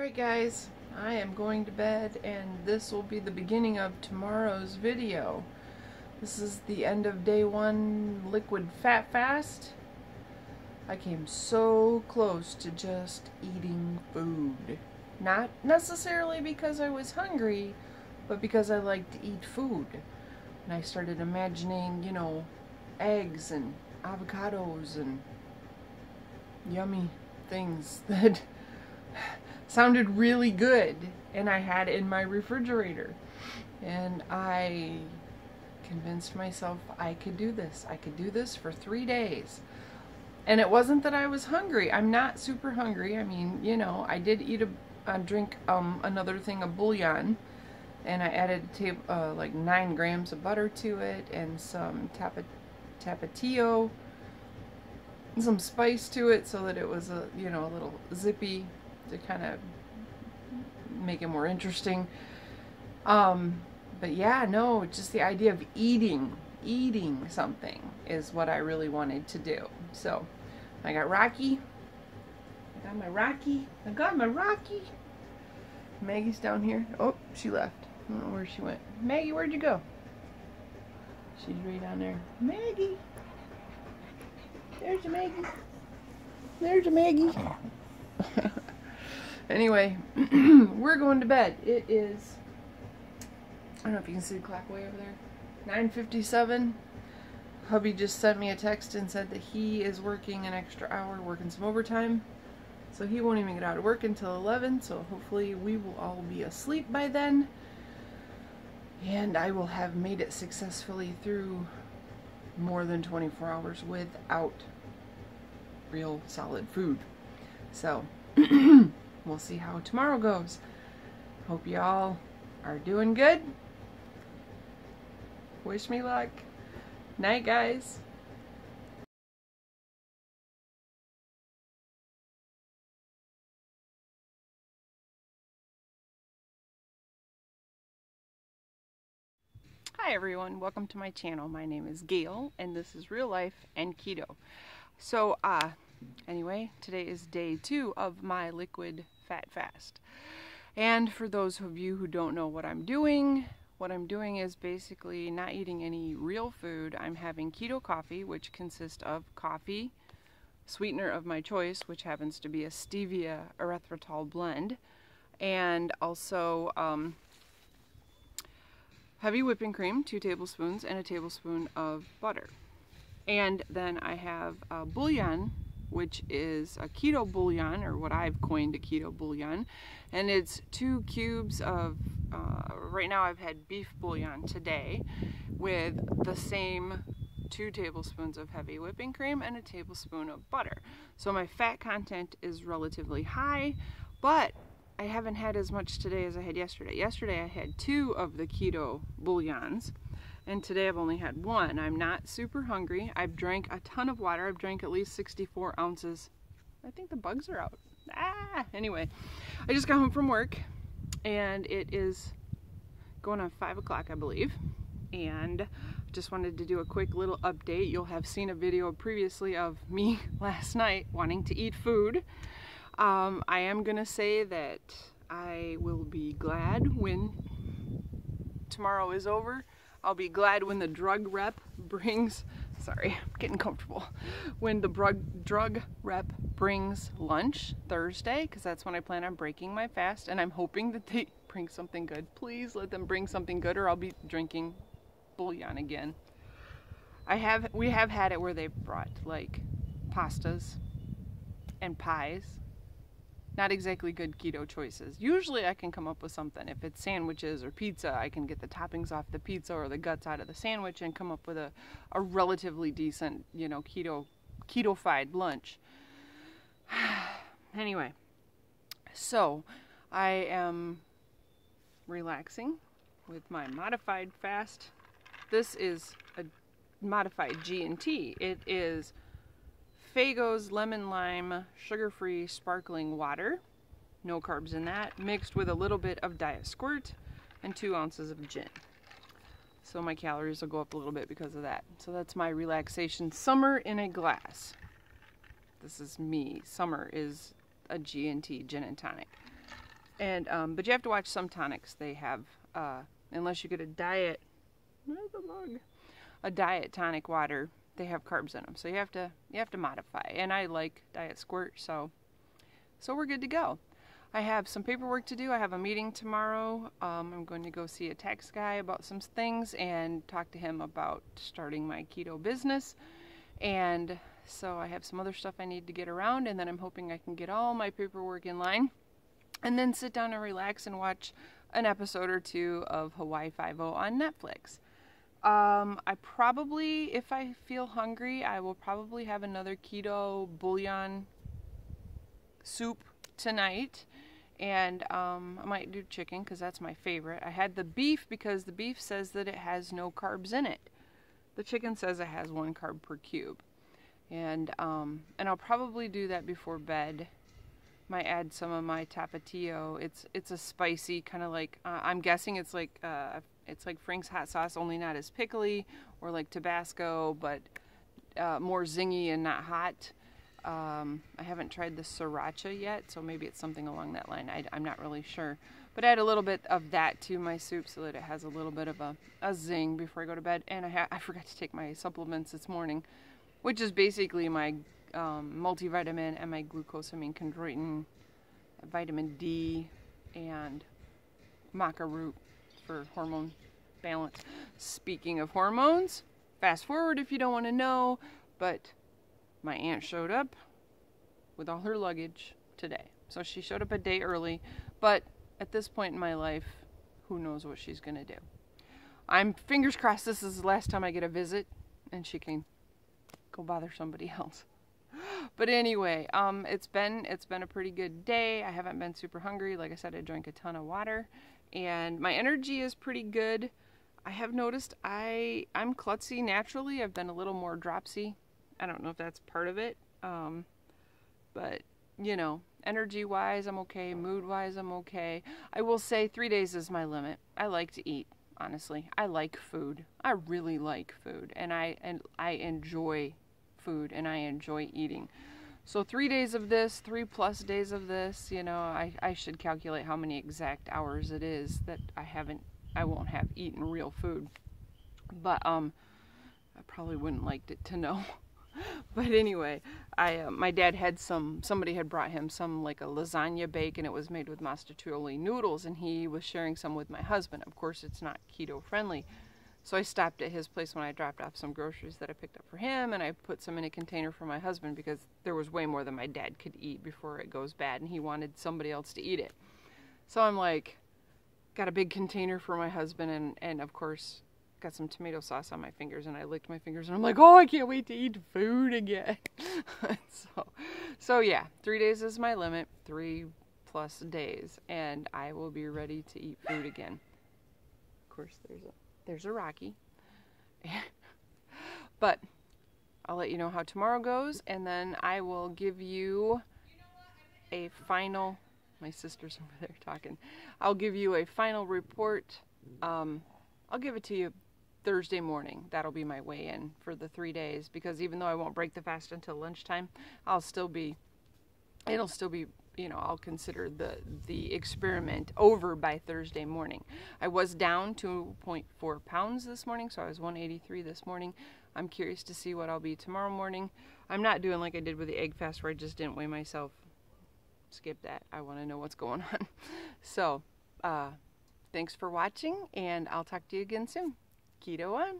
Alright guys, I am going to bed and this will be the beginning of tomorrow's video. This is the end of day 1 liquid fat fast. I came so close to just eating food. Not necessarily because I was hungry, but because I like to eat food. And I started imagining, you know, eggs and avocados and yummy things that sounded really good and I had in my refrigerator. And I convinced myself I could do this. I could do this for 3 days. And it wasn't that I was hungry. I'm not super hungry. I mean, you know, I did eat drink another thing of bouillon, and I added like 9 grams of butter to it and some tapatio, some spice to it so that it was a, you know, a little zippy to kind of make it more interesting. But yeah, no, just the idea of eating something is what I really wanted to do. So I got Rocky. I got my Rocky. Maggie's down here. Oh, she left. I don't know where she went. Maggie, where'd you go? She's right down there. Maggie. There's a Maggie. There's a Maggie. Anyway, we're going to bed. It is, I don't know if you can see the clock way over there, 9:57. Hubby just sent me a text and said that he is working an extra hour, working some overtime. So he won't even get out of work until 11, so hopefully we will all be asleep by then. And I will have made it successfully through more than 24 hours without real solid food. So we'll see how tomorrow goes. Hope y'all are doing good. Wish me luck. Night, guys. Hi everyone, welcome to my channel. My name is Gail and this is Real Life and Keto. So anyway, today is day 2 of my liquid fat fast. And for those of you who don't know what I'm doing is basically not eating any real food. I'm having keto coffee, which consists of coffee, sweetener of my choice, which happens to be a stevia erythritol blend, and also heavy whipping cream, 2 tablespoons, and a tablespoon of butter. And then I have bouillon, which is a keto bouillon, or what I've coined a keto bouillon, and it's 2 cubes of, right now I've had beef bouillon today with the same 2 tablespoons of heavy whipping cream and a tablespoon of butter. So my fat content is relatively high, but I haven't had as much today as I had yesterday. Yesterday I had 2 of the keto bouillons, and today I've only had 1. I'm not super hungry. I've drank a ton of water. I've drank at least 64 ounces. I think the bugs are out. Anyway, I just got home from work, and it is going on 5 o'clock, I believe. And just wanted to do a quick little update. You'll have seen a video previously of me last night wanting to eat food. I am gonna say that I will be glad when tomorrow is over. I'll be glad when the drug rep brings, sorry, I'm getting comfortable, when the drug rep brings lunch Thursday, because that's when I plan on breaking my fast, and I'm hoping that they bring something good. Please let them bring something good, or I'll be drinking bouillon again. We have had it where they've brought like pastas and pies. Not exactly good keto choices. Usually I can come up with something. If it's sandwiches or pizza, I can get the toppings off the pizza or the guts out of the sandwich and come up with a relatively decent, you know, keto-fied lunch. Anyway, so I am relaxing with my modified fast. This is a modified G&T. It is Faygo's lemon lime sugar-free sparkling water, no carbs in that, mixed with a little bit of Diet Squirt and 2 ounces of gin. So my calories will go up a little bit because of that. So that's my relaxation summer in a glass. This is me. Summer is a G&T, gin and tonic. And but you have to watch some tonics. They have unless you get a diet tonic water, they have carbs in them. So you have to modify. And I like Diet Squirt, so we're good to go. I have some paperwork to do. I have a meeting tomorrow. I'm going to go see a tax guy about some things and talk to him about starting my keto business. And so I have some other stuff I need to get around, and then I'm hoping I can get all my paperwork in line and then sit down and relax and watch an episode or two of Hawaii Five-0 on Netflix. I probably, if I feel hungry, I will probably have another keto bouillon soup tonight. And I might do chicken because that's my favorite. I had the beef because the beef says that it has no carbs in it. The chicken says it has 1 carb per cube. And I'll probably do that before bed. Might add some of my tapatio. It's a spicy kind of like I'm guessing it's like Frank's hot sauce, only not as pickly, or like Tabasco, but more zingy and not hot. I haven't tried the sriracha yet, so maybe it's something along that line. I'm not really sure. But I add a little bit of that to my soup so that it has a little bit of a zing before I go to bed. And I forgot to take my supplements this morning, which is basically my multivitamin and my glucosamine chondroitin, vitamin D, and maca root for hormone balance. Speaking of hormones, fast forward if you don't want to know, but my aunt showed up with all her luggage today. So she showed up a day early, but at this point in my life, who knows what she's going to do. I'm fingers crossed this is the last time I get a visit and she can go bother somebody else. But anyway, it's been a pretty good day. I haven't been super hungry. Like I said, I drank a ton of water and my energy is pretty good. I have noticed I'm klutzy naturally. I've been a little more dropsy. I don't know if that's part of it, but, you know, energy-wise, I'm okay. Mood-wise, I'm okay. I will say 3 days is my limit. I like to eat, honestly. I like food. I really like food, and I enjoy food, and I enjoy eating. So 3 days of this, 3+ days of this, you know, I should calculate how many exact hours it is that I won't have eaten real food. But, I probably wouldn't like it to know. But anyway, my dad had somebody had brought him some like a lasagna bake, and it was made with masticcioli noodles, and he was sharing some with my husband. Of course, it's not keto friendly. So I stopped at his place when I dropped off some groceries that I picked up for him, and I put some in a container for my husband because there was way more than my dad could eat before it goes bad, and he wanted somebody else to eat it. So I'm like, got a big container for my husband, and of course, got some tomato sauce on my fingers, and I licked my fingers, and I'm like, oh, I can't wait to eat food again. so yeah, 3 days is my limit, 3+ days, and I will be ready to eat food again. Of course, there's a Rocky. But I'll let you know how tomorrow goes, and then I will give you a final, my sister's over there talking, I'll give you a final report. I'll give it to you Thursday morning. That'll be my weigh-in for the 3 days, because even though I won't break the fast until lunchtime, it'll still be, you know, I'll consider the experiment over by Thursday morning. I was down 2.4 pounds this morning, so I was 183 this morning. I'm curious to see what I'll be tomorrow morning. I'm not doing like I did with the egg fast where I just didn't weigh myself. Skip that. I want to know what's going on. So, thanks for watching, and I'll talk to you again soon. Keto on!